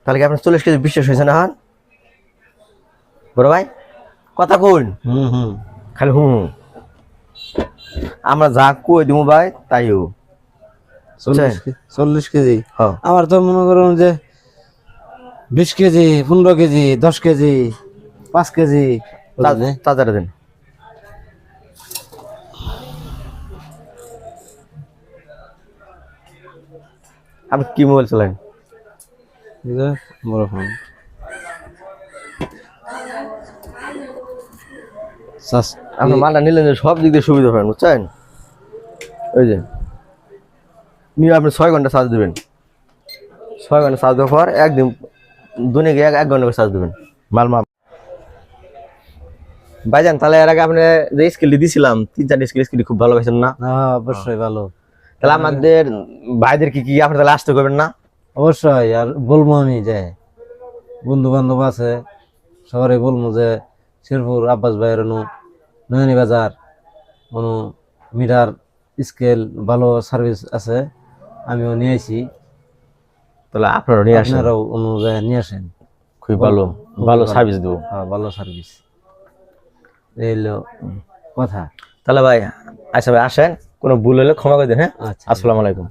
তাহলে কি আপনার 40 কেজি বিশ্বাস হয়েছে না? বড় ভাই কথা কইন। খালি আমরা যা কই দিমু ভাই তাইও 40 কেজি। হ্যাঁ আমার তো মনে করুন যে 20 কেজি, 15 কেজি, 10 কেজি, 5 কেজি। তাড়াতাড়ি দেন। আপনি কি মোবাইল চালান? বড় ফোন। আপনি মালটা নিলেন যে সব দিক দিয়ে সুবিধা পাবেন বুঝছেন। ওই যে নিয়ে আপনি 6 ঘন্টা চার্জ দেবেন, 6 ঘন্টা চার্জ দেওয়ার পর একদিন দুনিয়া গিয়ে 1 ঘন্টা করে চার্জ দেবেন। মাল ভাইজান তাহলে এর আগে আপনি যে স্কিলটি দিছিলাম 3-4 স্কিল খুব ভালো পাইছেন না? অবশ্যই ভালো। তাহলে আমাদের ভাইদের কি আপনি তাহলে আসতে করবেন না? অবশ্যই। আর বলবো আমি যে বন্ধু বান্ধব আছে শহরে, বলবো যে শেরপুর আব্বাস ভাইয়ের নয়নী বাজার মিটার স্কেল ভালো সার্ভিস আছে, আমিও নিয়ে আসি। তাহলে আপনারাও নিয়ে আসেন, আপনারাও অনুযায়ী নিয়ে আসেন, খুব ভালো ভালো সার্ভিস দেবো। হ্যাঁ ভালো সার্ভিস, এই হলো কথা। তাহলে ভাই আচ্ছা ভাই আসেন, কোনো ভুল হলে ক্ষমা করে দেন। হ্যাঁ আচ্ছা, আসসালামু আলাইকুম।